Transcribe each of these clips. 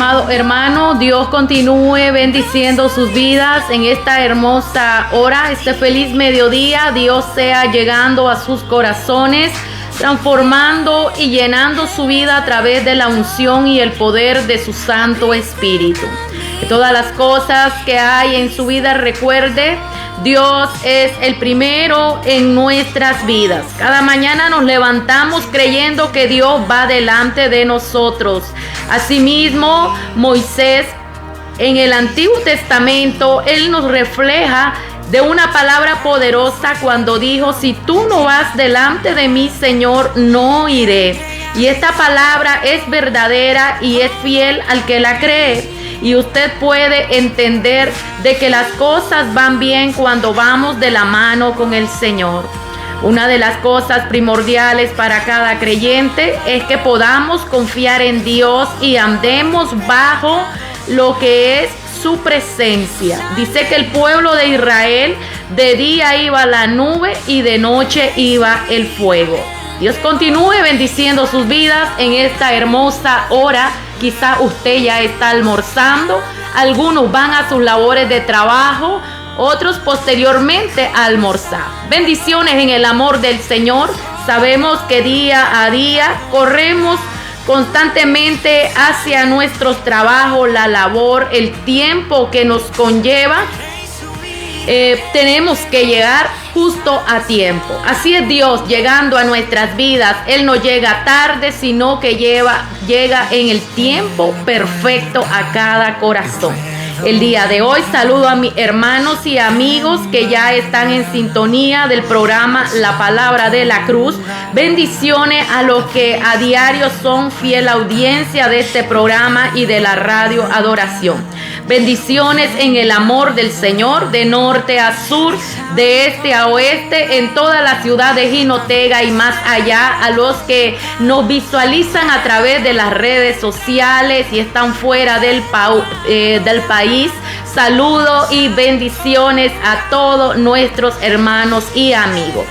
amado hermano. Dios continúe bendiciendo sus vidas en esta hermosa hora, este feliz mediodía. Dios sea llegando a sus corazones, transformando y llenando su vida a través de la unción y el poder de su Santo Espíritu. Que todas las cosas que hay en su vida, recuerde, Dios es el primero en nuestras vidas. Cada mañana nos levantamos creyendo que Dios va delante de nosotros. Asimismo, Moisés en el Antiguo Testamento, él nos refleja de una palabra poderosa cuando dijo: si tú no vas delante de mí, Señor, no iré. Y esta palabra es verdadera y es fiel al que la cree. Y usted puede entender de que las cosas van bien cuando vamos de la mano con el Señor. Una de las cosas primordiales para cada creyente es que podamos confiar en Dios y andemos bajo lo que es su presencia. Dice que el pueblo de Israel de día iba la nube y de noche iba el fuego. Dios continúe bendiciendo sus vidas en esta hermosa hora. Quizá usted ya está almorzando, algunos van a sus labores de trabajo, otros posteriormente a almorzar. Bendiciones en el amor del Señor. Sabemos que día a día corremos constantemente hacia nuestros trabajos, la labor, el tiempo que nos conlleva. Tenemos que llegar justo a tiempo. Así es Dios llegando a nuestras vidas. Él no llega tarde, sino que llega en el tiempo perfecto a cada corazón. El día de hoy saludo a mis hermanos y amigos que ya están en sintonía del programa La Palabra de la Cruz. Bendiciones a los que a diario son fiel audiencia de este programa y de la radio Adoración. Bendiciones en el amor del Señor, de norte a sur, de este a oeste, en toda la ciudad de Jinotega y más allá, a los que nos visualizan a través de las redes sociales y están fuera del país. Saludo y bendiciones a todos nuestros hermanos y amigos.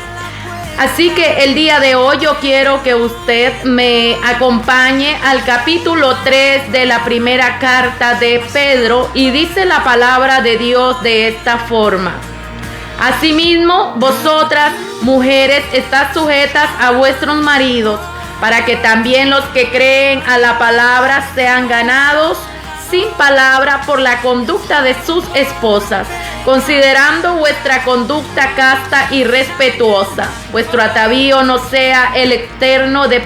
Así que el día de hoy yo quiero que usted me acompañe al capítulo 3 de la primera carta de Pedro, y dice la palabra de Dios de esta forma: asimismo, vosotras, mujeres, estad sujetas a vuestros maridos, para que también los que creen a la palabra sean ganados sin palabra por la conducta de sus esposas, considerando vuestra conducta casta y respetuosa. Vuestro atavío no sea el externo de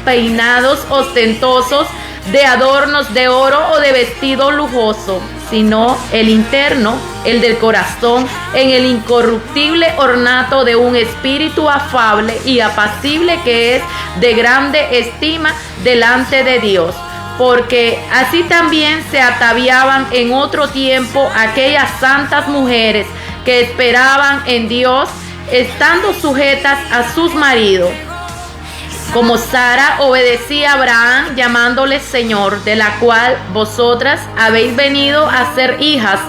peinados ostentosos, de adornos de oro o de vestido lujoso, sino el interno, el del corazón, en el incorruptible ornato de un espíritu afable y apacible, que es de grande estima delante de Dios. Porque así también se ataviaban en otro tiempo aquellas santas mujeres que esperaban en Dios, estando sujetas a sus maridos, como Sara obedecía a Abraham, llamándole Señor, de la cual vosotras habéis venido a ser hijas,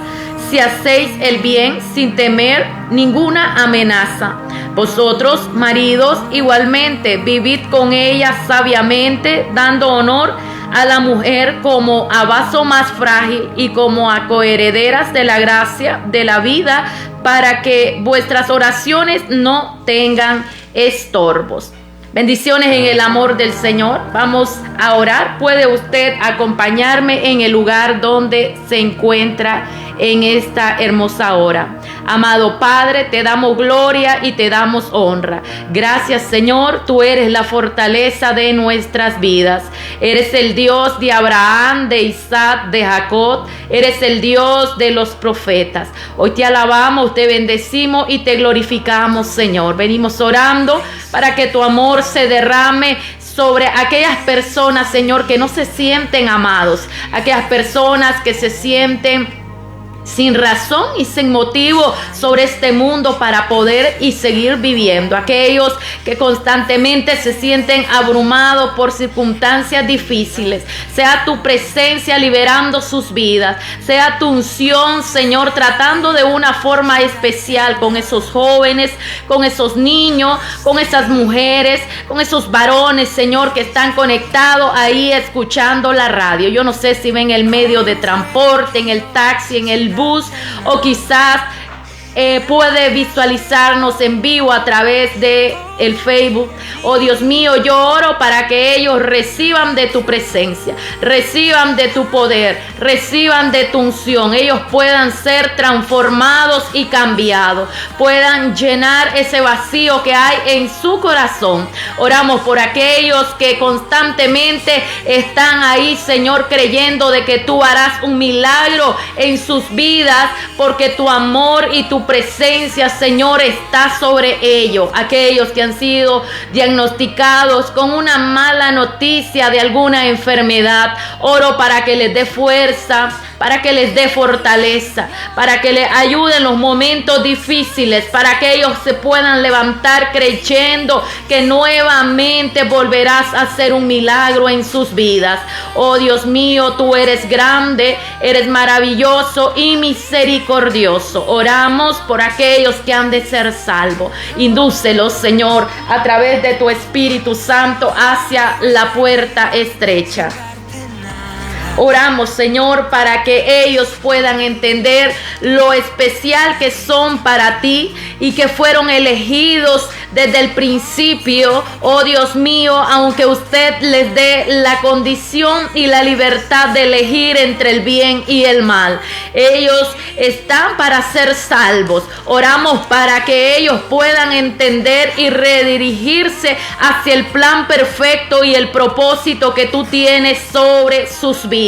si hacéis el bien sin temer ninguna amenaza. Vosotros, maridos, igualmente vivid con ella sabiamente, dando honor a la mujer como a vaso más frágil y como a coherederas de la gracia de la vida, para que vuestras oraciones no tengan estorbos. Bendiciones en el amor del Señor. Vamos a orar. Puede usted acompañarme en el lugar donde se encuentra en esta hermosa hora. Amado Padre, te damos gloria y te damos honra. Gracias, Señor, tú eres la fortaleza de nuestras vidas. Eres el Dios de Abraham, de Isaac, de Jacob. Eres el Dios de los profetas. Hoy te alabamos, te bendecimos y te glorificamos, Señor. Venimos orando para que tu amor se derrame sobre aquellas personas, Señor, que no se sienten amados, aquellas personas que se sienten sin razón y sin motivo sobre este mundo para poder y seguir viviendo. Aquellos que constantemente se sienten abrumados por circunstancias difíciles, sea tu presencia liberando sus vidas, sea tu unción, Señor, tratando de una forma especial con esos jóvenes, con esos niños, con esas mujeres, con esos varones, Señor, que están conectados ahí escuchando la radio. Yo no sé si ven el medio de transporte, en el taxi, en el bus, o quizás puede visualizarnos en vivo a través de el Facebook. Oh Dios mío, yo oro para que ellos reciban de tu presencia, reciban de tu poder, reciban de tu unción, ellos puedan ser transformados y cambiados, puedan llenar ese vacío que hay en su corazón. Oramos por aquellos que constantemente están ahí, Señor, creyendo de que tú harás un milagro en sus vidas, porque tu amor y tu presencia, Señor, está sobre ellos. Aquellos que han sido diagnosticados con una mala noticia de alguna enfermedad, oro para que les dé fuerza, para que les dé fortaleza, para que les ayude en los momentos difíciles, para que ellos se puedan levantar creyendo que nuevamente volverás a hacer un milagro en sus vidas. Oh Dios mío, tú eres grande, eres maravilloso y misericordioso. Oramos por aquellos que han de ser salvos. Indúcelos, Señor, a través de tu Espíritu Santo hacia la puerta estrecha. Oramos, Señor, para que ellos puedan entender lo especial que son para ti y que fueron elegidos desde el principio. Oh Dios mío, aunque usted les dé la condición y la libertad de elegir entre el bien y el mal, ellos están para ser salvos. Oramos para que ellos puedan entender y redirigirse hacia el plan perfecto y el propósito que tú tienes sobre sus vidas.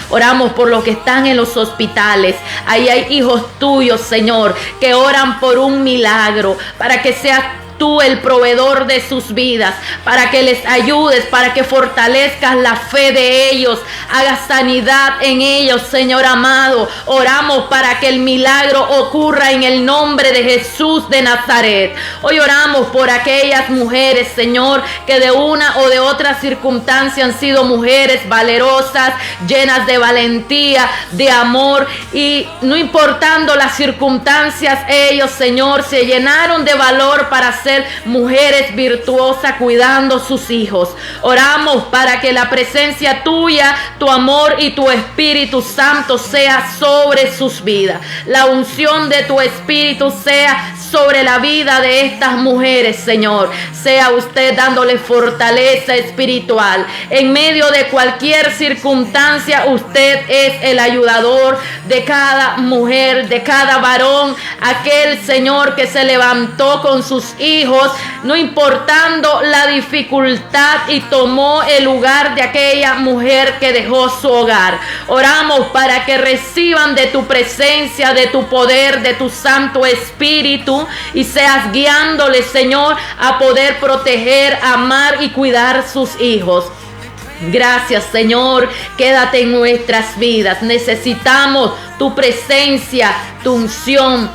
Oramos por los que están en los hospitales. Ahí hay hijos tuyos, Señor, que oran por un milagro, para que seas tú el proveedor de sus vidas, para que les ayudes, para que fortalezcas la fe de ellos, hagas sanidad en ellos, Señor amado. Oramos para que el milagro ocurra en el nombre de Jesús de Nazaret. Hoy oramos por aquellas mujeres, Señor, que de una o de otra circunstancia han sido mujeres valerosas, llenas de valentía, de amor, y no importando las circunstancias, ellos, Señor, se llenaron de valor para ser mujeres virtuosas cuidando sus hijos. Oramos para que la presencia tuya, tu amor y tu Espíritu Santo sea sobre sus vidas. La unción de tu Espíritu sea sobre la vida de estas mujeres, Señor. Sea usted dándole fortaleza espiritual. En medio de cualquier circunstancia, usted es el ayudador de cada mujer, de cada varón. Aquel, Señor, que se levantó con sus hijos, no importando la dificultad, y tomó el lugar de aquella mujer que dejó su hogar. Oramos para que reciban de tu presencia, de tu poder, de tu Santo Espíritu, y seas guiándoles, Señor, a poder proteger, amar y cuidar sus hijos. Gracias, Señor, quédate en nuestras vidas. Necesitamos tu presencia, tu unción,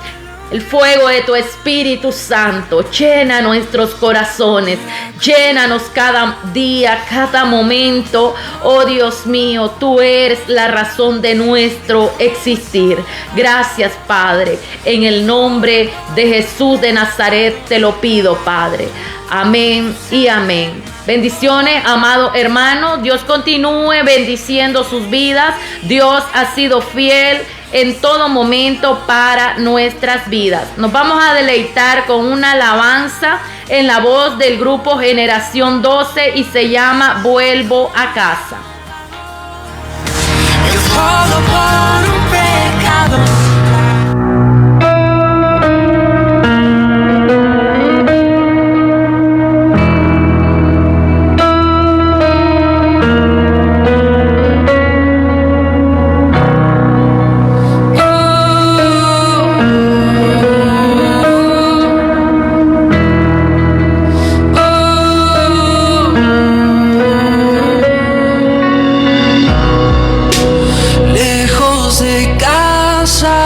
el fuego de tu Espíritu Santo. Llena nuestros corazones, llénanos cada día, cada momento. Oh Dios mío, tú eres la razón de nuestro existir. Gracias, Padre. En el nombre de Jesús de Nazaret te lo pido, Padre. Amén y amén. Bendiciones, amado hermano. Dios continúe bendiciendo sus vidas. Dios ha sido fiel en todo momento para nuestras vidas. Nos vamos a deleitar con una alabanza en la voz del grupo Generación 12 y se llama Vuelvo a casa. Todo por un pecado. Lejos de casa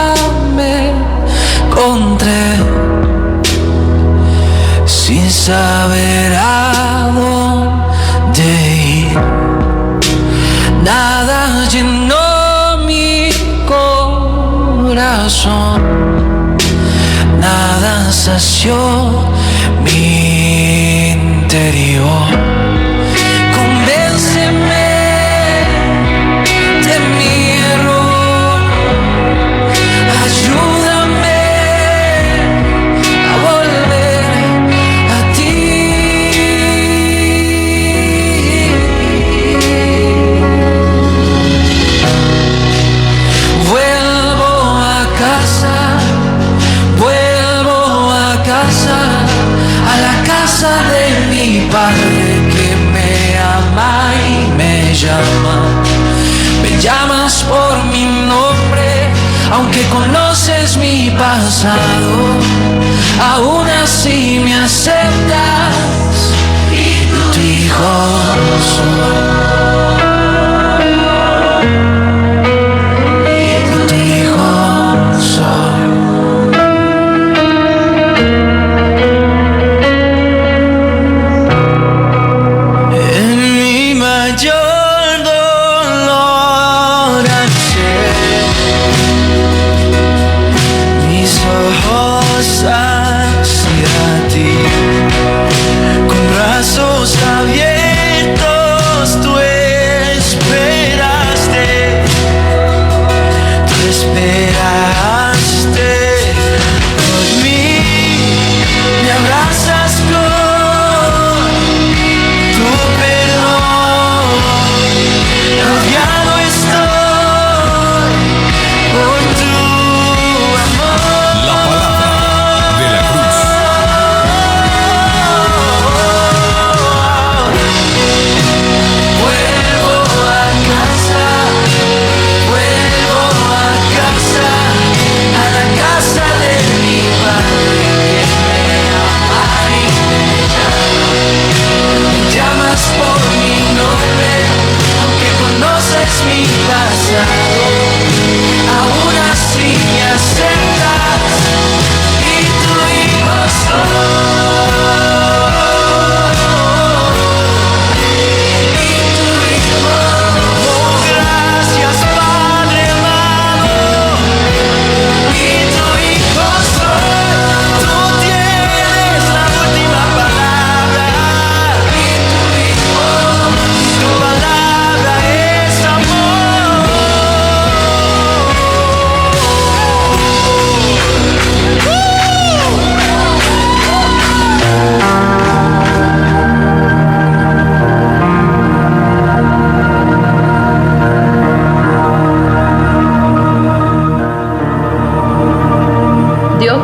sin saber a dónde ir. Nada llenó mi corazón, nada sació mi interior. Convénceme de mi error, ayúdame a volver a ti. Vuelvo a casa, a la casa de mi padre que me ama y me llama. Me llamas por mi nombre, aunque conoces mi pasado, aún así me aceptas y tu hijo soy.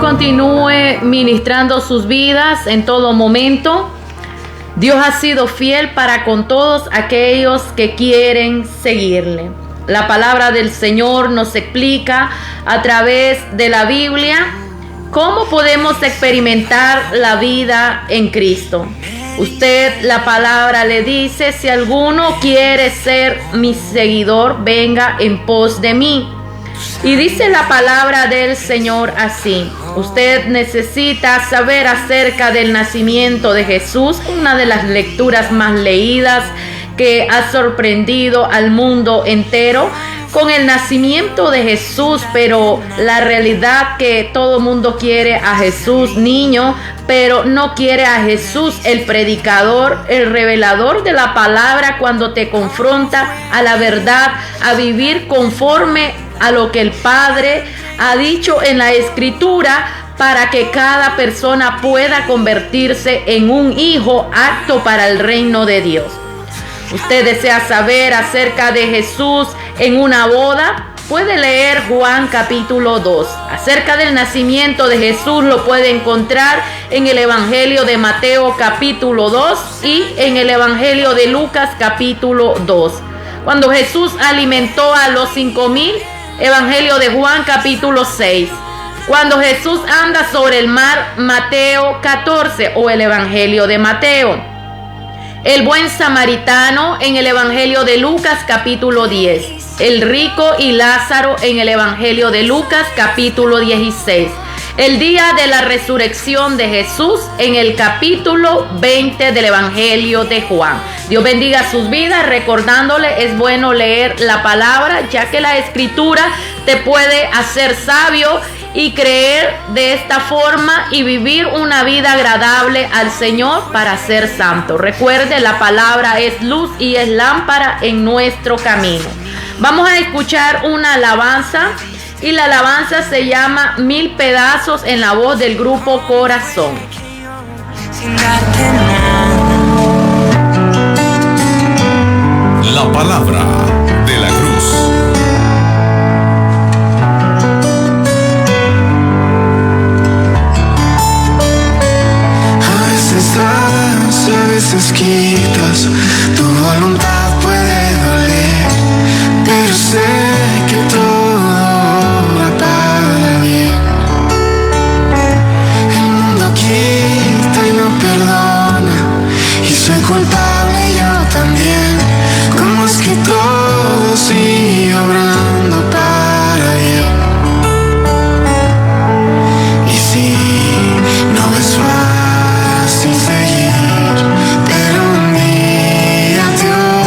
Continúe ministrando sus vidas en todo momento. Dios ha sido fiel para con todos aquellos que quieren seguirle. La palabra del Señor nos explica a través de la Biblia cómo podemos experimentar la vida en Cristo. Usted, la palabra le dice: si alguno quiere ser mi seguidor, venga en pos de mí. Y dice la palabra del Señor así: usted necesita saber acerca del nacimiento de Jesús, una de las lecturas más leídas que ha sorprendido al mundo entero, con el nacimiento de Jesús, pero la realidad que todo mundo quiere a Jesús niño, pero no quiere a Jesús el predicador, el revelador de la palabra, cuando te confronta a la verdad, a vivir conforme a lo que el Padre ha dicho en la Escritura, para que cada persona pueda convertirse en un hijo apto para el reino de Dios. Usted desea saber acerca de Jesús en una boda, puede leer Juan capítulo 2. Acerca del nacimiento de Jesús lo puede encontrar en el Evangelio de Mateo capítulo 2 y en el Evangelio de Lucas capítulo 2. Cuando Jesús alimentó a los 5,000, Evangelio de Juan capítulo 6. Cuando Jesús anda sobre el mar, Mateo 14 o el Evangelio de Mateo. El buen samaritano en el Evangelio de Lucas capítulo 10. El rico y Lázaro en el Evangelio de Lucas capítulo 16. el día de la resurrección de Jesús en el capítulo 20 del Evangelio de Juan. Dios bendiga sus vidas, recordándole, es bueno leer la palabra, ya que la escritura te puede hacer sabio y creer de esta forma y vivir una vida agradable al Señor para ser santo. Recuerde, la palabra es luz y es lámpara en nuestro camino. Vamos a escuchar una alabanza y la alabanza se llama 1000 pedazos en la voz del grupo Corazón. La palabra de la cruz. A veces das y a veces quitas, tu voluntad puede doler, pero sé que todo va para bien. El mundo quita y no perdona, y soy culpable yo también. ¿Cómo es que todo sigue obrando para bien? Y si no es fácil seguir, pero un día Dios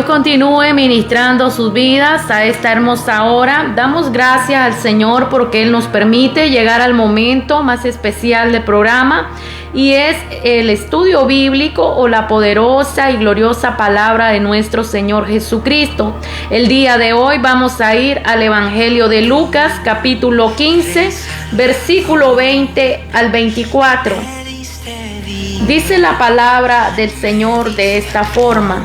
Dios continúe ministrando sus vidas a esta hermosa hora. Damos gracias al Señor porque Él nos permite llegar al momento más especial del programa, y es el estudio bíblico o la poderosa y gloriosa palabra de nuestro Señor Jesucristo. El día de hoy vamos a ir al Evangelio de Lucas, capítulo 15, versículo 20 al 24. Dice la palabra del Señor de esta forma: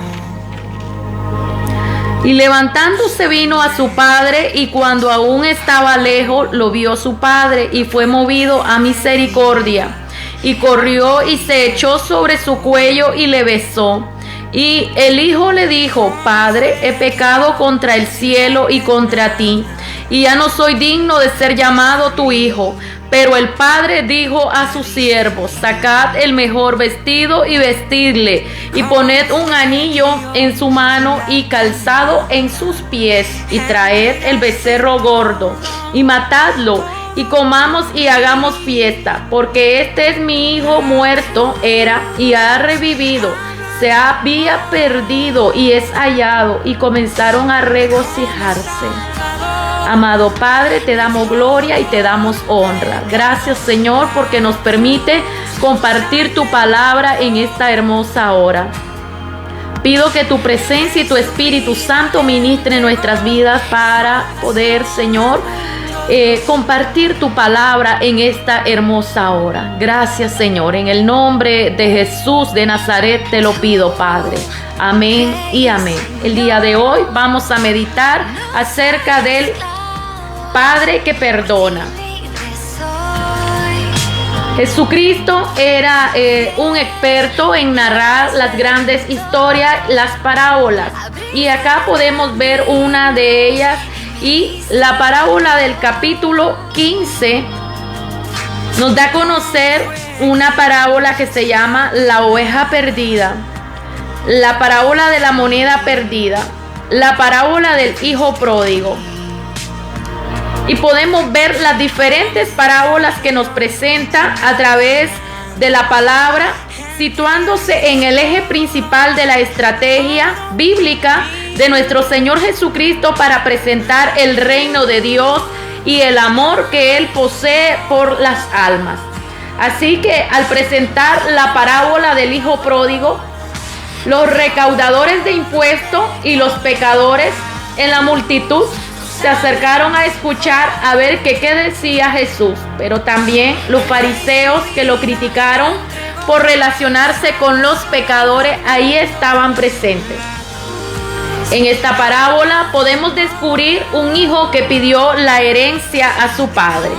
y levantándose vino a su padre, y cuando aún estaba lejos, lo vio su padre, y fue movido a misericordia, y corrió y se echó sobre su cuello y le besó. Y el hijo le dijo: Padre, he pecado contra el cielo y contra ti, y ya no soy digno de ser llamado tu hijo. Pero el padre dijo a sus siervos: Sacad el mejor vestido y vestidle, y poned un anillo en su mano y calzado en sus pies, y traed el becerro gordo y matadlo, y comamos y hagamos fiesta, porque este es mi hijo, muerto era y ha revivido, se había perdido y es hallado. Y comenzaron a regocijarse. Amado Padre, te damos gloria y te damos honra. Gracias, Señor, porque nos permite compartir tu palabra en esta hermosa hora. Pido que tu presencia y tu Espíritu Santo ministren nuestras vidas para poder, Señor, compartir tu palabra en esta hermosa hora. Gracias, Señor. En el nombre de Jesús de Nazaret te lo pido, Padre. Amén y amén. El día de hoy vamos a meditar acerca del Padre que perdona. Jesucristo era un experto en narrar las grandes historias, las parábolas. Y acá podemos ver una de ellas. Y la parábola del capítulo 15 nos da a conocer una parábola que se llama la oveja perdida, la parábola de la moneda perdida, la parábola del hijo pródigo. Y podemos ver las diferentes parábolas que nos presenta a través de la palabra, situándose en el eje principal de la estrategia bíblica de nuestro Señor Jesucristo para presentar el reino de Dios y el amor que Él posee por las almas. Así que al presentar la parábola del hijo pródigo, los recaudadores de impuestos y los pecadores en la multitud se acercaron a escuchar a ver qué decía Jesús, pero también los fariseos, que lo criticaron por relacionarse con los pecadores, ahí estaban presentes. En esta parábola podemos descubrir un hijo que pidió la herencia a su padre,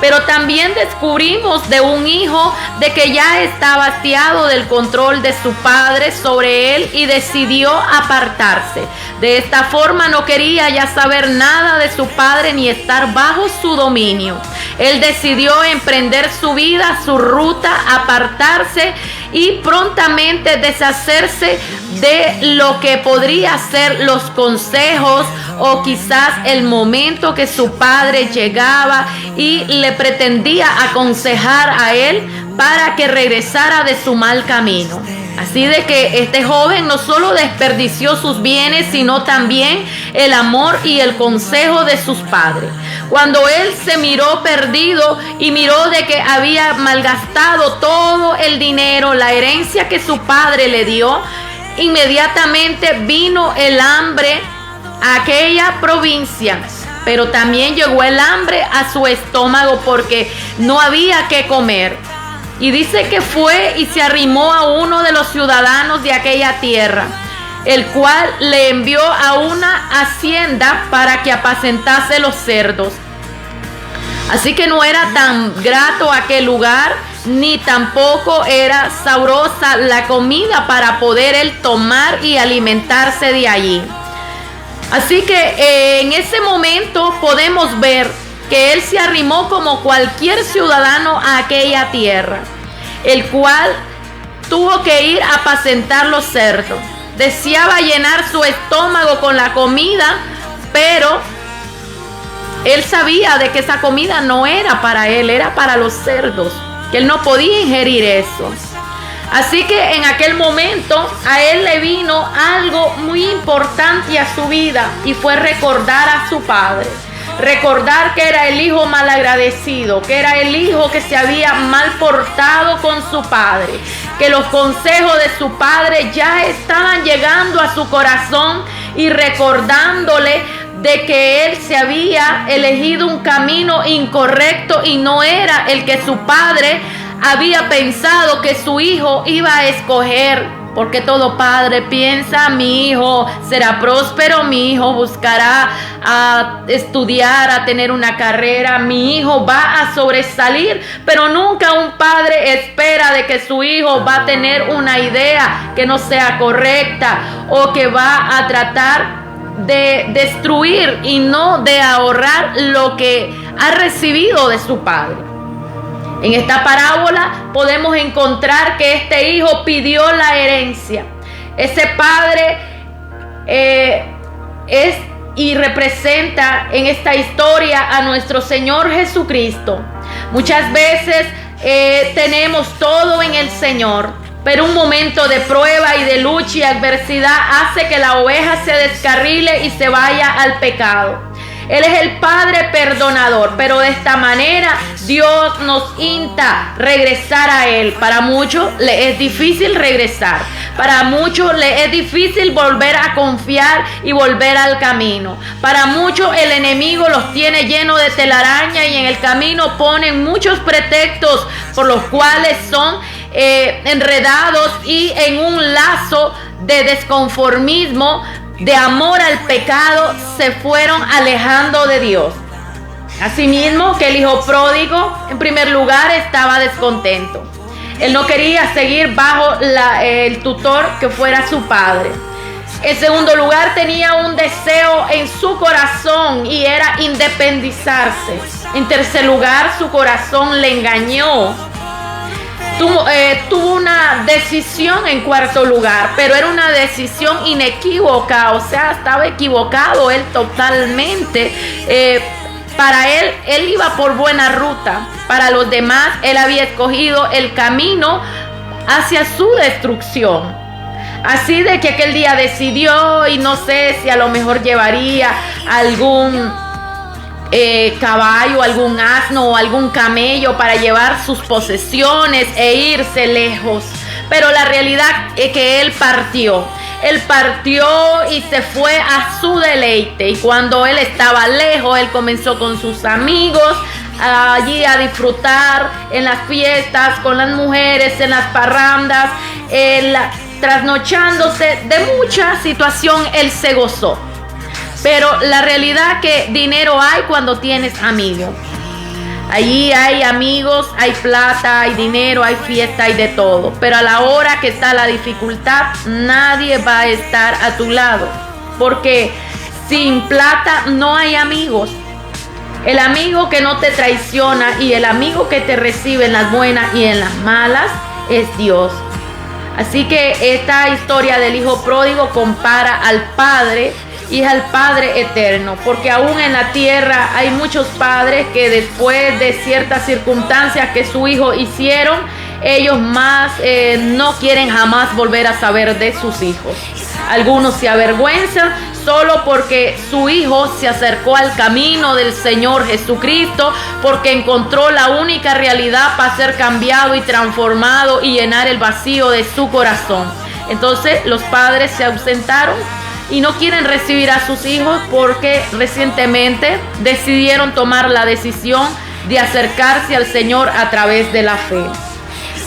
pero también descubrimos de un hijo de que ya estaba hastiado del control de su padre sobre él y decidió apartarse. De esta forma no quería ya saber nada de su padre ni estar bajo su dominio. Él decidió emprender su vida, su ruta, apartarse y prontamente deshacerse de lo que podría ser los consejos o quizás el momento que su padre llegaba y le pretendía aconsejar a él para que regresara de su mal camino. Así de que este joven no solo desperdició sus bienes, sino también el amor y el consejo de sus padres. Cuando él se miró perdido y miró de que había malgastado todo el dinero, la herencia que su padre le dio, inmediatamente vino el hambre a aquella provincia. Pero también llegó el hambre a su estómago porque no había que comer. Y dice que fue y se arrimó a uno de los ciudadanos de aquella tierra, el cual le envió a una hacienda para que apacentase los cerdos. Así que no era tan grato aquel lugar, ni tampoco era sabrosa la comida para poder él tomar y alimentarse de allí. Así que en ese momento podemos ver que él se arrimó como cualquier ciudadano a aquella tierra, el cual tuvo que ir a apacentar los cerdos. Deseaba llenar su estómago con la comida, pero él sabía de que esa comida no era para él, era para los cerdos, que él no podía ingerir eso. Así que en aquel momento a él le vino algo muy importante a su vida y fue recordar a su padre. Recordar que era el hijo malagradecido, que era el hijo que se había mal portado con su padre, que los consejos de su padre ya estaban llegando a su corazón y recordándole de que él se había elegido un camino incorrecto y no era el que su padre había pensado que su hijo iba a escoger. Porque todo padre piensa, mi hijo será próspero, mi hijo buscará a estudiar, a tener una carrera, mi hijo va a sobresalir, pero nunca un padre espera de que su hijo va a tener una idea que no sea correcta o que va a tratar de destruir y no de ahorrar lo que ha recibido de su padre. En esta parábola podemos encontrar que este hijo pidió la herencia. Ese padre es y representa en esta historia a nuestro Señor Jesucristo. Muchas veces tenemos todo en el Señor, pero un momento de prueba y de lucha y adversidad hace que la oveja se descarrile y se vaya al pecado. Él es el Padre perdonador, pero de esta manera Dios nos insta a regresar a Él. Para muchos le es difícil regresar. Para muchos le es difícil volver a confiar y volver al camino. Para muchos el enemigo los tiene llenos de telaraña y en el camino ponen muchos pretextos por los cuales son enredados y en un lazo de desconformismo, de amor al pecado, se fueron alejando de Dios. Asimismo que el hijo pródigo, en primer lugar, estaba descontento. Él no quería seguir bajo el tutor que fuera su padre. En segundo lugar, tenía un deseo en su corazón y era independizarse. En tercer lugar, su corazón le engañó. Tuvo una decisión en cuarto lugar, pero era una decisión inequívoca, o sea, estaba equivocado él totalmente. Para él iba por buena ruta. Para los demás, él había escogido el camino hacia su destrucción. Así de que aquel día decidió, y no sé si a lo mejor llevaría algún caballo, algún asno o algún camello para llevar sus posesiones e irse lejos. Pero la realidad es que él partió y se fue a su deleite. Y cuando él estaba lejos, él comenzó con sus amigos allí a disfrutar en las fiestas, con las mujeres, en las parrandas, trasnochándose. De mucha situación él se gozó. Pero la realidad que dinero hay cuando tienes amigos. Allí hay amigos, hay plata, hay dinero, hay fiesta, hay de todo. Pero a la hora que está la dificultad, nadie va a estar a tu lado. Porque sin plata no hay amigos. El amigo que no te traiciona y el amigo que te recibe en las buenas y en las malas es Dios. Así que esta historia del hijo pródigo compara al Padre y es al Padre eterno, porque aún en la tierra hay muchos padres que después de ciertas circunstancias que su hijo hicieron, ellos más no quieren jamás volver a saber de sus hijos. Algunos se avergüenzan solo porque su hijo se acercó al camino del Señor Jesucristo, porque encontró la única realidad para ser cambiado y transformado y llenar el vacío de su corazón. Entonces los padres se ausentaron y no quieren recibir a sus hijos porque recientemente decidieron tomar la decisión de acercarse al Señor a través de la fe.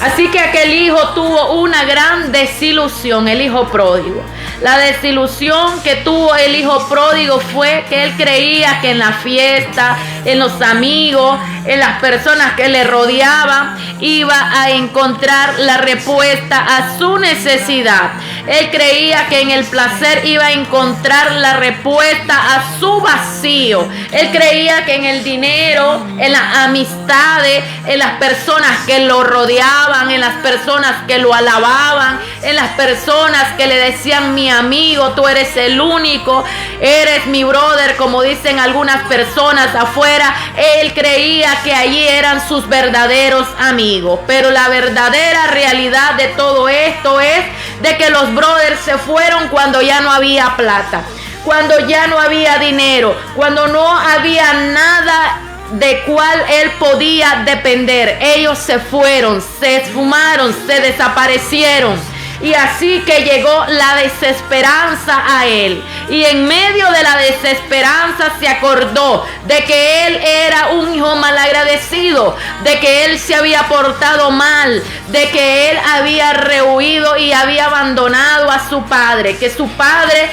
Así que aquel hijo tuvo una gran desilusión, el hijo pródigo. La desilusión que tuvo el hijo pródigo fue que él creía que en la fiesta, en los amigos, en las personas que le rodeaban, iba a encontrar la respuesta a su necesidad. Él creía que en el placer iba a encontrar la respuesta a su vacío. Él creía que en el dinero, en las amistades, en las personas que lo rodeaban, en las personas que lo alababan, en las personas que le decían mi amigo, tú eres el único, eres mi brother, como dicen algunas personas afuera. Él creía creía que allí eran sus verdaderos amigos. Pero la verdadera realidad de todo esto es de que los brothers se fueron cuando ya no había plata, cuando ya no había dinero, cuando no había nada de cual él podía depender. Ellos se fueron, se esfumaron, se desaparecieron. Y así que llegó la desesperanza a él. Y en medio de la desesperanza se acordó de que él era un hijo malagradecido, de que él se había portado mal, de que él había rehuido y había abandonado a su padre, que su padre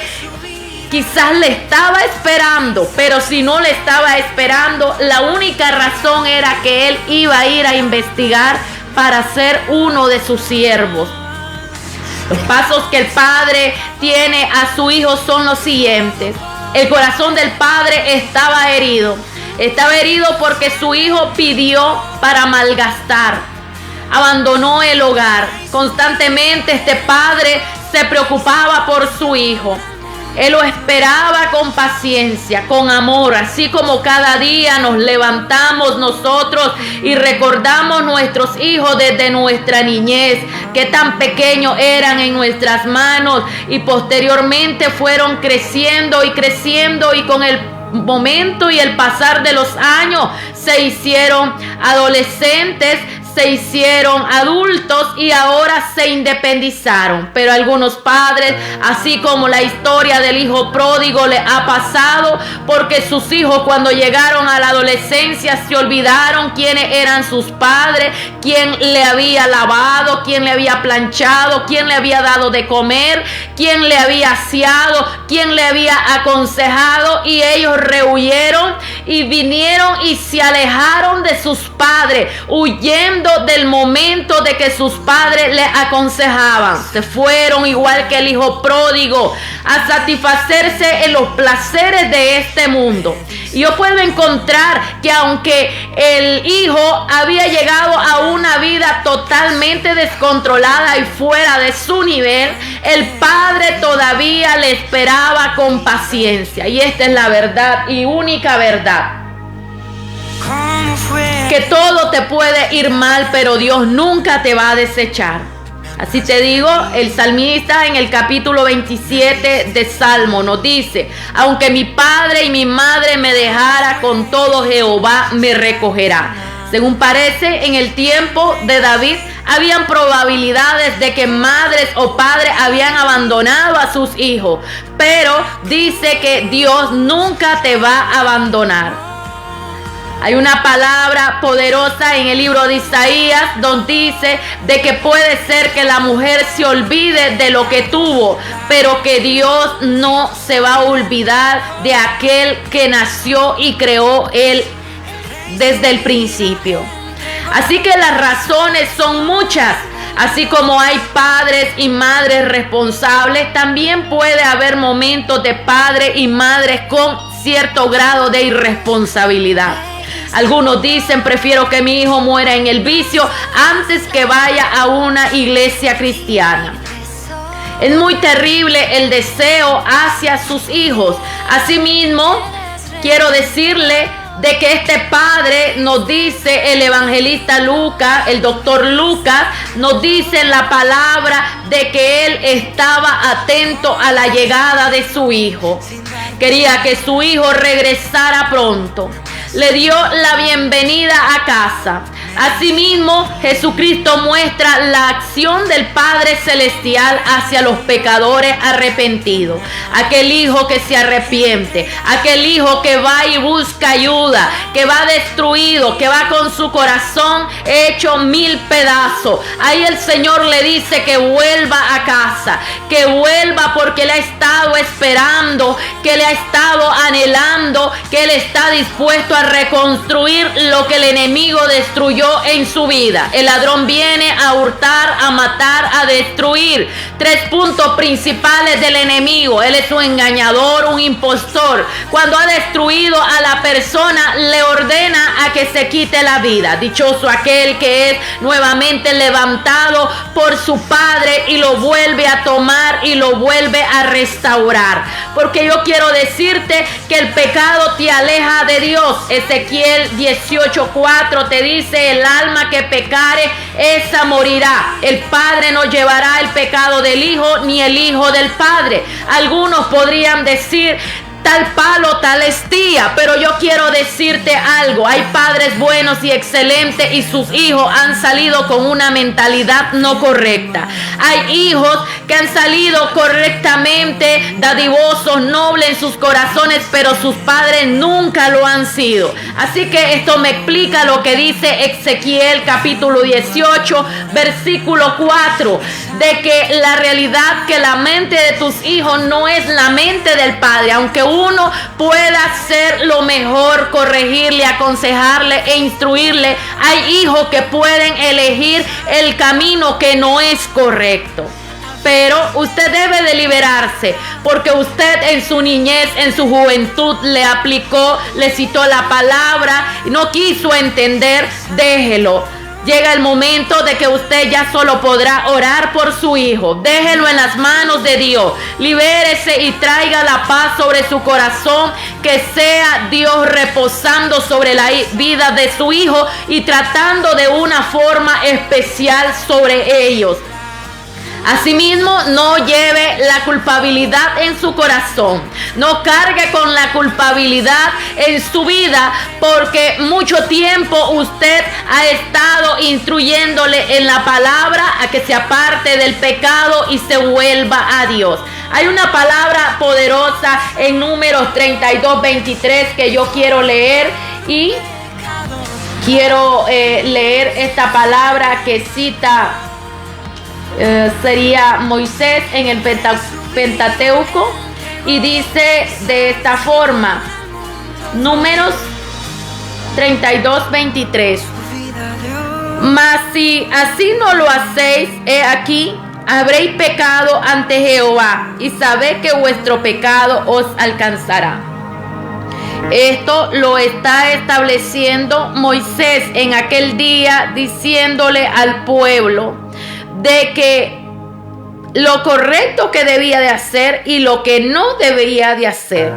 quizás le estaba esperando, pero si no le estaba esperando, la única razón era que él iba a ir a investigar para ser uno de sus siervos. Los pasos que el padre tiene a su hijo son los siguientes. El corazón del padre estaba herido. Estaba herido porque su hijo pidió para malgastar. Abandonó el hogar. Constantemente este padre se preocupaba por su hijo. Él lo esperaba con paciencia, con amor, así como cada día nos levantamos nosotros y recordamos nuestros hijos desde nuestra niñez, que tan pequeños eran en nuestras manos y posteriormente fueron creciendo y con el momento y el pasar de los años se hicieron adolescentes, se hicieron adultos y ahora se independizaron. Pero algunos padres, así como la historia del hijo pródigo, le ha pasado porque sus hijos cuando llegaron a la adolescencia se olvidaron quiénes eran sus padres, quién le había lavado, quién le había planchado, quién le había dado de comer, quién le había aseado, quién le había aconsejado, y ellos rehuyeron y vinieron y se alejaron de sus padres, huyendo del momento de que sus padres le aconsejaban. Se fueron igual que el hijo pródigo a satisfacerse en los placeres de este mundo. Y yo puedo encontrar que aunque el hijo había llegado a una vida totalmente descontrolada y fuera de su nivel, el padre todavía le esperaba con paciencia. Y esta es la verdad y única verdad. Que todo te puede ir mal, pero Dios nunca te va a desechar. Así te digo, el salmista en el capítulo 27 de Salmo nos dice: aunque mi padre y mi madre me dejara, con todo Jehová me recogerá. Según parece, en el tiempo de David habían probabilidades de que madres o padres habían abandonado a sus hijos, pero dice que Dios nunca te va a abandonar. Hay una palabra poderosa en el libro de Isaías donde dice de que puede ser que la mujer se olvide de lo que tuvo, pero que Dios no se va a olvidar de aquel que nació y creó él desde el principio. Así que las razones son muchas. Así como hay padres y madres responsables, también puede haber momentos de padres y madres con cierto grado de irresponsabilidad. Algunos dicen: prefiero que mi hijo muera en el vicio antes que vaya a una iglesia cristiana. Es muy terrible el deseo hacia sus hijos. Asimismo, quiero decirle de que este padre, nos dice el evangelista Lucas, el doctor Lucas, nos dice en la palabra de que él estaba atento a la llegada de su hijo. Quería que su hijo regresara pronto. Le dio la bienvenida a casa. Asimismo, Jesucristo muestra la acción del Padre Celestial hacia los pecadores arrepentidos. Aquel hijo que se arrepiente, aquel hijo que va y busca ayuda, que va destruido, que va con su corazón hecho 1000 pedazos. Ahí el Señor le dice que vuelva a casa, que vuelva porque le ha estado esperando, que le ha estado anhelando, que él está dispuesto a reconstruir lo que el enemigo destruyó en su vida. El ladrón viene a hurtar, a matar, a destruir. 3 puntos principales del enemigo: él es un engañador, un impostor. Cuando ha destruido a la persona, le ordena a que se quite la vida. Dichoso aquel que es nuevamente levantado por su Padre y lo vuelve a tomar y lo vuelve a restaurar. Porque yo quiero decirte que el pecado te aleja de Dios. Ezequiel 18:4 te dice: el alma que pecare, esa morirá. El Padre no llevará el pecado del Hijo, ni el Hijo del Padre. Algunos podrían decir: tal palo, tal estía. Pero yo quiero decirte algo: hay padres buenos y excelentes y sus hijos han salido con una mentalidad no correcta. Hay hijos que han salido correctamente, dadivosos, nobles en sus corazones, pero sus padres nunca lo han sido. Así que esto me explica lo que dice Ezequiel capítulo 18 versículo 4, de que la realidad que la mente de tus hijos no es la mente del Padre. Aunque uno pueda hacer lo mejor, corregirle, aconsejarle e instruirle, hay hijos que pueden elegir el camino que no es correcto. Pero usted debe de liberarse, porque usted en su niñez, en su juventud le aplicó, le citó la palabra y no quiso entender. Déjelo. Llega el momento de que usted ya solo podrá orar por su hijo. Déjelo en las manos de Dios. Libérese y traiga la paz sobre su corazón. Que sea Dios reposando sobre la vida de su hijo y tratando de una forma especial sobre ellos. Asimismo, no lleve la culpabilidad en su corazón. No cargue con la culpabilidad en su vida, porque mucho tiempo usted ha estado instruyéndole en la palabra a que se aparte del pecado y se vuelva a Dios. Hay una palabra poderosa en Números 32:23 que yo quiero leer, y quiero leer esta palabra que cita sería Moisés en el Pentateuco, y dice de esta forma: Números 32:23. Mas si así no lo hacéis, he aquí, habréis pecado ante Jehová, y sabed que vuestro pecado os alcanzará. Esto lo está estableciendo Moisés en aquel día, diciéndole al pueblo de que lo correcto que debía de hacer y lo que no debía de hacer,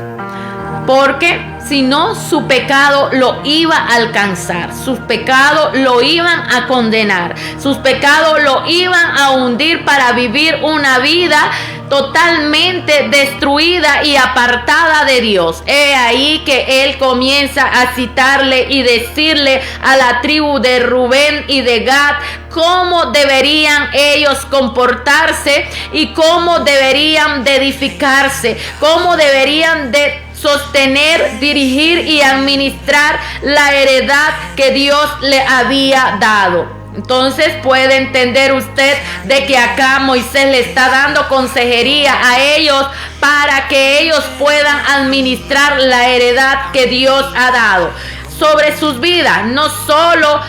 porque si no, su pecado lo iba a alcanzar, sus pecados lo iban a condenar, sus pecados lo iban a hundir para vivir una vida totalmente destruida y apartada de Dios. He ahí que él comienza a citarle y decirle a la tribu de Rubén y de Gad cómo deberían ellos comportarse y cómo deberían de edificarse, cómo deberían de sostener, dirigir y administrar la heredad que Dios le había dado. Entonces puede entender usted de que acá Moisés le está dando consejería a ellos para que ellos puedan administrar la heredad que Dios ha dado sobre sus vidas. No solo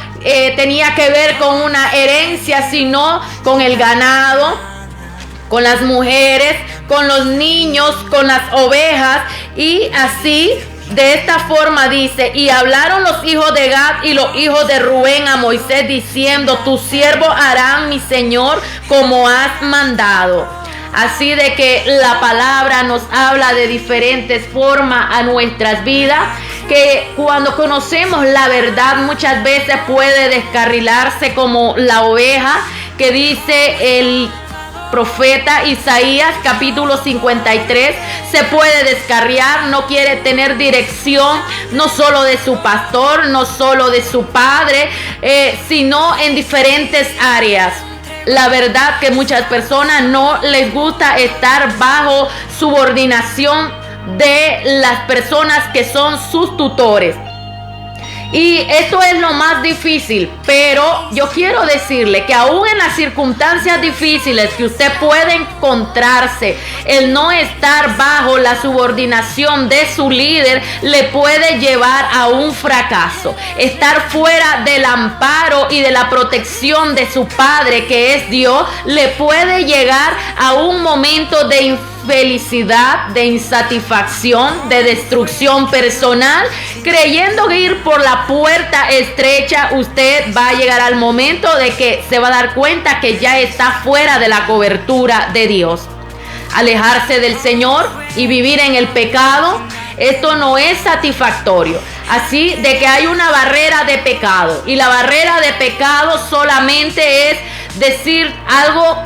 tenía que ver con una herencia, sino con el ganado, con las mujeres, con los niños, con las ovejas, y así. De esta forma dice: y hablaron los hijos de Gad y los hijos de Rubén a Moisés diciendo: tus siervos harán, mi señor, como has mandado. Así de que la palabra nos habla de diferentes formas a nuestras vidas, que cuando conocemos la verdad muchas veces puede descarrilarse como la oveja, que dice el profeta Isaías capítulo 53, se puede descarriar, no quiere tener dirección, no solo de su pastor, no solo de su padre, sino en diferentes áreas. La verdad que muchas personas no les gusta estar bajo subordinación de las personas que son sus tutores. Y esto es lo más difícil, pero yo quiero decirle que aún en las circunstancias difíciles que usted puede encontrarse, el no estar bajo la subordinación de su líder le puede llevar a un fracaso. Estar fuera del amparo y de la protección de su Padre, que es Dios, le puede llegar a un momento de infelicidad, de insatisfacción, de destrucción personal, creyendo que ir por la puerta estrecha, usted va a llegar al momento de que se va a dar cuenta que ya está fuera de la cobertura de Dios. Alejarse del Señor y vivir en el pecado, esto no es satisfactorio. Así de que hay una barrera de pecado, y la barrera de pecado solamente es decir algo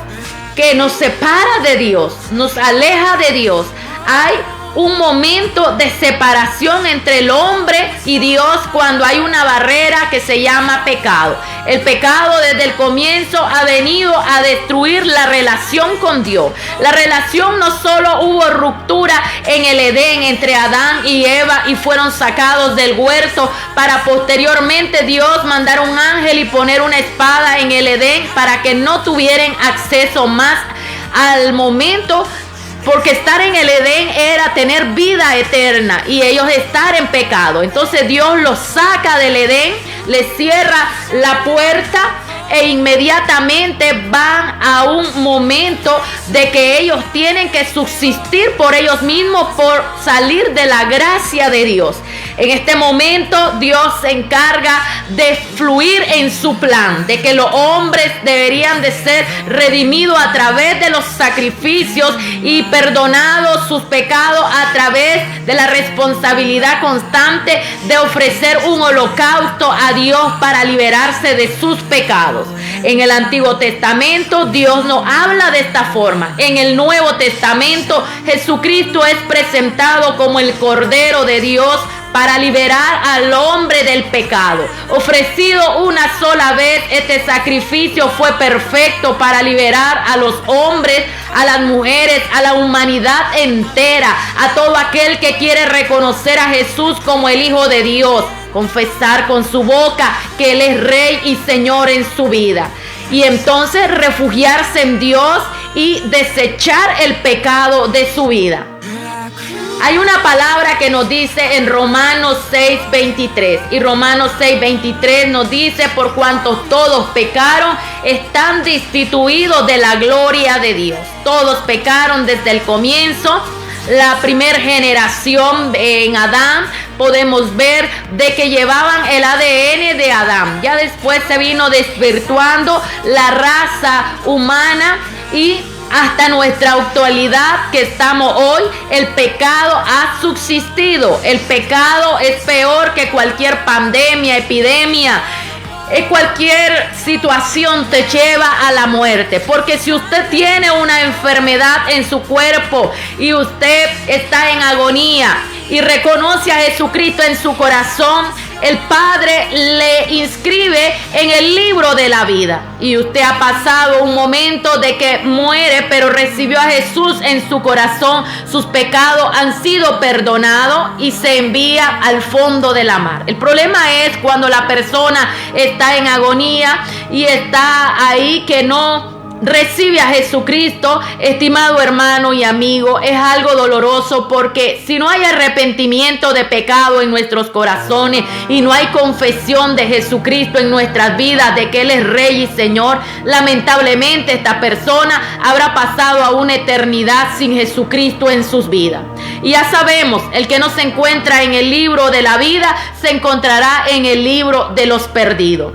que nos separa de Dios, nos aleja de Dios. Hay un momento de separación entre el hombre y Dios cuando hay una barrera que se llama pecado. El pecado desde el comienzo ha venido a destruir la relación con Dios. La relación, no solo hubo ruptura en el Edén entre Adán y Eva y fueron sacados del huerto para posteriormente Dios mandar un ángel y poner una espada en el Edén para que no tuvieran acceso más al momento, porque estar en el Edén era tener vida eterna y ellos estar en pecado. Entonces Dios los saca del Edén, les cierra la puerta e inmediatamente van a un momento de que ellos tienen que subsistir por ellos mismos, por salir de la gracia de Dios. En este momento Dios se encarga de fluir en su plan, de que los hombres deberían de ser redimidos a través de los sacrificios y perdonados sus pecados a través de la responsabilidad constante de ofrecer un holocausto a Dios para liberarse de sus pecados. En el Antiguo Testamento Dios nos habla de esta forma. En el Nuevo Testamento Jesucristo es presentado como el Cordero de Dios para liberar al hombre del pecado. Ofrecido una sola vez, este sacrificio fue perfecto para liberar a los hombres, a las mujeres, a la humanidad entera, a todo aquel que quiere reconocer a Jesús como el Hijo de Dios, confesar con su boca que Él es Rey y Señor en su vida, y entonces refugiarse en Dios y desechar el pecado de su vida. Hay una palabra que nos dice en Romanos 6:23, y Romanos 6:23 nos dice: por cuanto todos pecaron, están destituidos de la gloria de Dios. Todos pecaron desde el comienzo. La primera generación en Adán, podemos ver de que llevaban el ADN de Adán. Ya después se vino desvirtuando la raza humana y hasta nuestra actualidad que estamos hoy, el pecado ha subsistido. El pecado es peor que cualquier pandemia, epidemia. Cualquier situación te lleva a la muerte, porque si usted tiene una enfermedad en su cuerpo y usted está en agonía y reconoce a Jesucristo en su corazón, el Padre le inscribe en el libro de la vida. Y usted ha pasado un momento de que muere, pero recibió a Jesús en su corazón. Sus pecados han sido perdonados y se envía al fondo de la mar. El problema es cuando la persona está en agonía y está ahí que no recibe a Jesucristo. Estimado hermano y amigo, es algo doloroso, porque si no hay arrepentimiento de pecado en nuestros corazones y no hay confesión de Jesucristo en nuestras vidas, de que Él es Rey y Señor, lamentablemente esta persona habrá pasado a una eternidad sin Jesucristo en sus vidas. Y ya sabemos, el que no se encuentra en el libro de la vida se encontrará en el libro de los perdidos.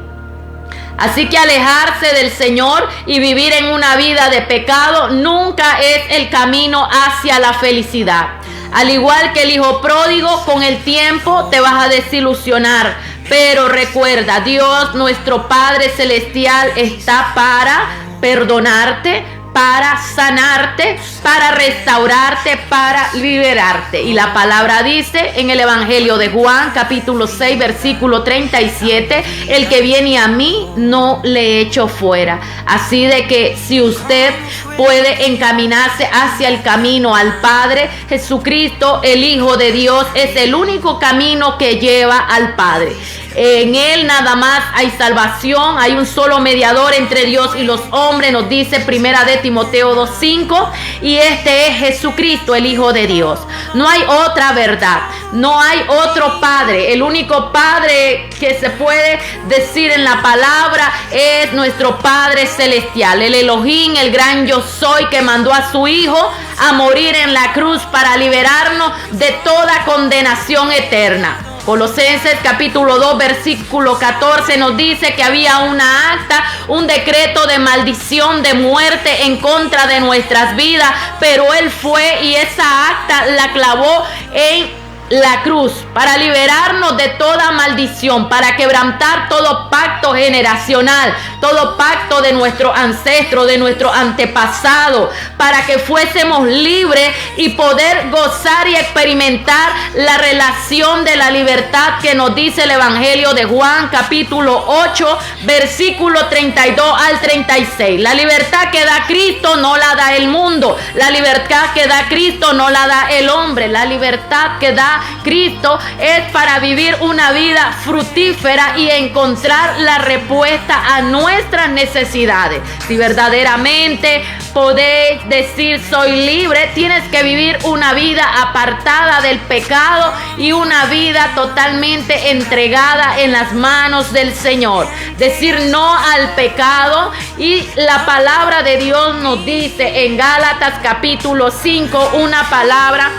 Así que alejarse del Señor y vivir en una vida de pecado nunca es el camino hacia la felicidad. Al igual que el hijo pródigo, con el tiempo te vas a desilusionar. Pero recuerda, Dios, nuestro Padre Celestial, está para perdonarte, para sanarte, para restaurarte, para liberarte. Y la palabra dice en el Evangelio de Juan, capítulo 6, versículo 37, el que viene a mí no le echo fuera. Así de que si usted puede encaminarse hacia el camino al Padre, Jesucristo, el Hijo de Dios, es el único camino que lleva al Padre. En Él nada más hay salvación, hay un solo mediador entre Dios y los hombres, nos dice Primera de Timoteo 2:5, y este es Jesucristo, el Hijo de Dios. No hay otra verdad, no hay otro Padre. El único Padre que se puede decir en la palabra es nuestro Padre Celestial, el Elohim, el gran yo soy, que mandó a su Hijo a morir en la cruz para liberarnos de toda condenación eterna. Colosenses capítulo 2 versículo 14 nos dice que había una acta, un decreto de maldición, de muerte en contra de nuestras vidas, pero Él fue y esa acta la clavó en la cruz para liberarnos de toda maldición, para quebrantar todo pacto generacional, todo pacto de nuestro ancestro, de nuestro antepasado, para que fuésemos libres y poder gozar y experimentar la relación de la libertad que nos dice el Evangelio de Juan capítulo 8 versículo 32 al 36. La libertad que da Cristo no la da el mundo, la libertad que da Cristo no la da el hombre, la libertad que da Cristo es para vivir una vida fructífera y encontrar la respuesta a nuestras necesidades. Si verdaderamente podéis decir soy libre, tienes que vivir una vida apartada del pecado y una vida totalmente entregada en las manos del Señor. Decir no al pecado, y la palabra de Dios nos dice en Gálatas capítulo 5 una palabra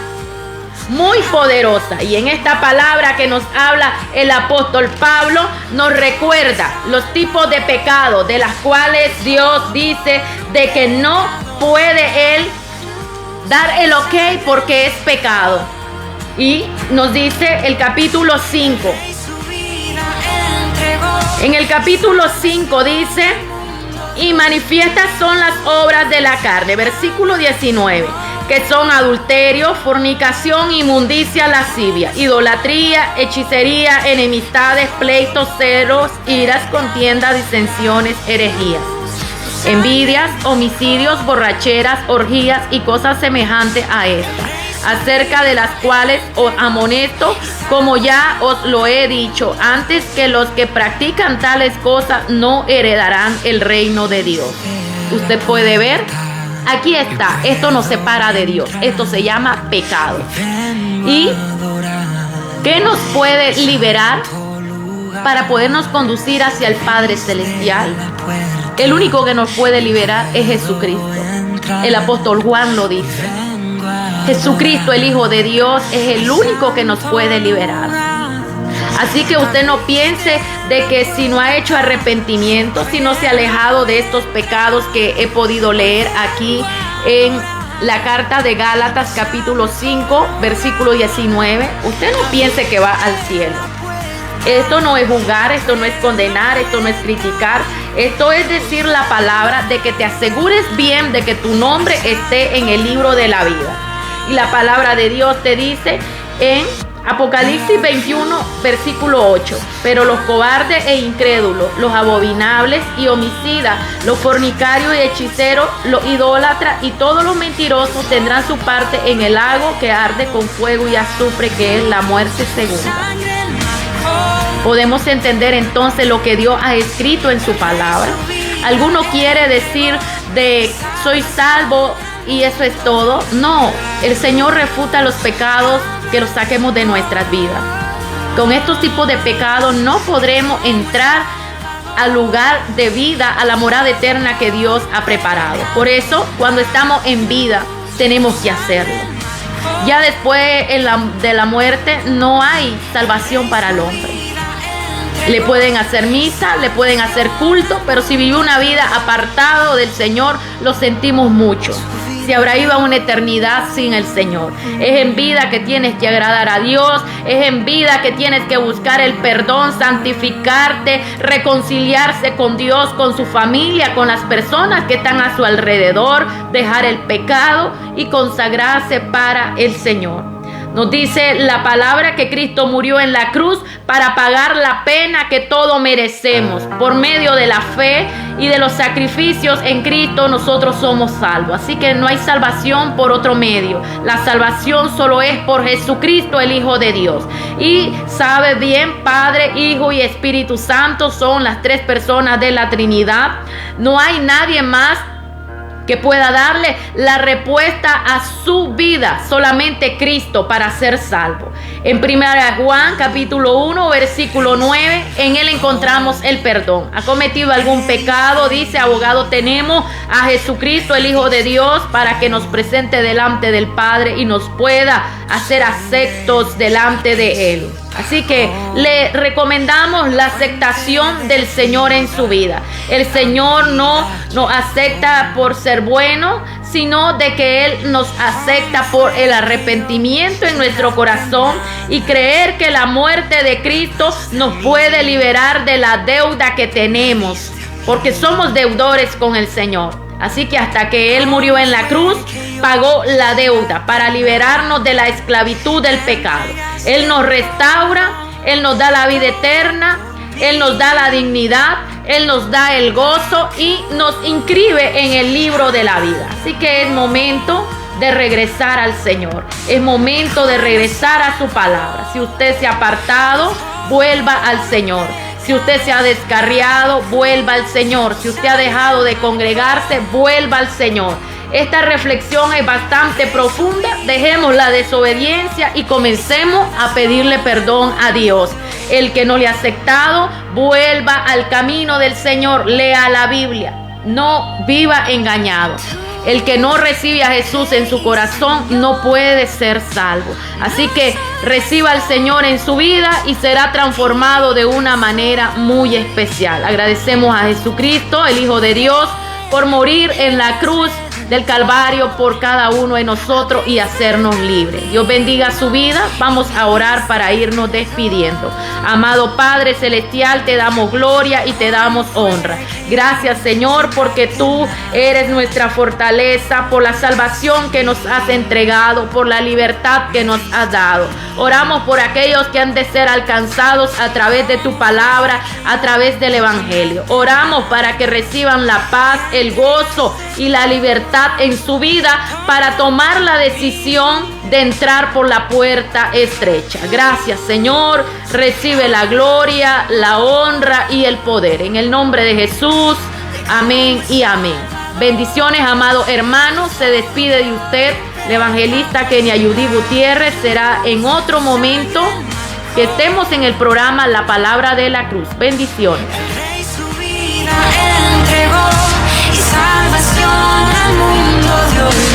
muy poderosa, y en esta palabra que nos habla el apóstol Pablo nos recuerda los tipos de pecado de las cuales Dios dice de que no puede Él dar el ok porque es pecado. Y nos dice el capítulo 5, en el capítulo 5 dice: y manifiestas son las obras de la carne, versículo 19, que son adulterio, fornicación, inmundicia, lascivia, idolatría, hechicería, enemistades, pleitos, celos, iras, contiendas, disensiones, herejías, envidias, homicidios, borracheras, orgías y cosas semejantes a estas, acerca de las cuales os amonesto, como ya os lo he dicho antes, que los que practican tales cosas no heredarán el reino de Dios. Usted puede ver, aquí está, esto nos separa de Dios, esto se llama pecado. ¿Y qué nos puede liberar para podernos conducir hacia el Padre Celestial? El único que nos puede liberar es Jesucristo. El apóstol Juan lo dice. Jesucristo, el Hijo de Dios, es el único que nos puede liberar. Así que usted no piense de que si no ha hecho arrepentimiento, si no se ha alejado de estos pecados que he podido leer aquí en la carta de Gálatas capítulo 5 versículo 19, usted no piense que va al cielo. Esto no es juzgar, esto no es condenar, esto no es criticar. Esto es decir la palabra de que te asegures bien de que tu nombre esté en el libro de la vida. Y la palabra de Dios te dice en Apocalipsis 21, versículo 8: pero los cobardes e incrédulos, los abominables y homicidas, los fornicarios y hechiceros, los idólatras y todos los mentirosos tendrán su parte en el lago que arde con fuego y azufre, que es la muerte segunda. Podemos entender entonces lo que Dios ha escrito en su palabra. Alguno quiere decir de soy salvo y eso es todo. No, el Señor refuta los pecados, que los saquemos de nuestras vidas. Con estos tipos de pecados no podremos entrar al lugar de vida, a la morada eterna que Dios ha preparado. Por eso, cuando estamos en vida, tenemos que hacerlo. Ya después de la muerte no hay salvación para el hombre. Le pueden hacer misa, le pueden hacer culto, pero si vive una vida apartado del Señor, lo sentimos mucho. Se habrá ido a una eternidad sin el Señor. Es en vida que tienes que agradar a Dios, es en vida que tienes que buscar el perdón, santificarte, reconciliarse con Dios, con su familia, con las personas que están a su alrededor, dejar el pecado y consagrarse para el Señor. Nos dice la palabra que Cristo murió en la cruz para pagar la pena que todos merecemos. Por medio de la fe y de los sacrificios en Cristo nosotros somos salvos. Así que no hay salvación por otro medio. La salvación solo es por Jesucristo, el Hijo de Dios. Y sabe bien, Padre, Hijo y Espíritu Santo son las tres personas de la Trinidad. No hay nadie más que pueda darle la respuesta a su vida, solamente Cristo para ser salvo. En 1 Juan capítulo 1 versículo 9, en él encontramos el perdón. ¿Ha cometido algún pecado? Dice, abogado tenemos a Jesucristo, el Hijo de Dios, para que nos presente delante del Padre y nos pueda hacer aceptos delante de él. Así que le recomendamos la aceptación del Señor en su vida. El Señor no nos acepta por ser bueno, sino de que Él nos acepta por el arrepentimiento en nuestro corazón y creer que la muerte de Cristo nos puede liberar de la deuda que tenemos, porque somos deudores con el Señor. Así que hasta que Él murió en la cruz, pagó la deuda para liberarnos de la esclavitud del pecado. Él nos restaura, Él nos da la vida eterna, Él nos da la dignidad, Él nos da el gozo y nos inscribe en el libro de la vida. Así que es momento de regresar al Señor. Es momento de regresar a su palabra. Si usted se ha apartado, vuelva al Señor. Si usted se ha descarriado, vuelva al Señor. Si usted ha dejado de congregarse, vuelva al Señor. Esta reflexión es bastante profunda. Dejemos la desobediencia y comencemos a pedirle perdón a Dios. El que no le ha aceptado, vuelva al camino del Señor. Lea la Biblia. No viva engañado. El que no recibe a Jesús en su corazón no puede ser salvo. Así que reciba al Señor en su vida y será transformado de una manera muy especial. Agradecemos a Jesucristo, el Hijo de Dios, por morir en la cruz del Calvario por cada uno de nosotros y hacernos libres. Dios bendiga su vida. Vamos a orar para irnos despidiendo. Amado Padre Celestial, te damos gloria y te damos honra. Gracias, Señor, porque tú eres nuestra fortaleza, por la salvación que nos has entregado, por la libertad que nos has dado. Oramos por aquellos que han de ser alcanzados a través de tu palabra, a través del Evangelio. Oramos para que reciban la paz, el gozo y la libertad en su vida para tomar la decisión de entrar por la puerta estrecha. Gracias, Señor. Recibe la gloria, la honra y el poder. En el nombre de Jesús. Amén y amén. Bendiciones, amado hermano. Se despide de usted la evangelista Kenia Judy Gutiérrez. Será en otro momento que estemos en el programa La Palabra de la Cruz. Bendiciones. Salvación al mundo, Dios.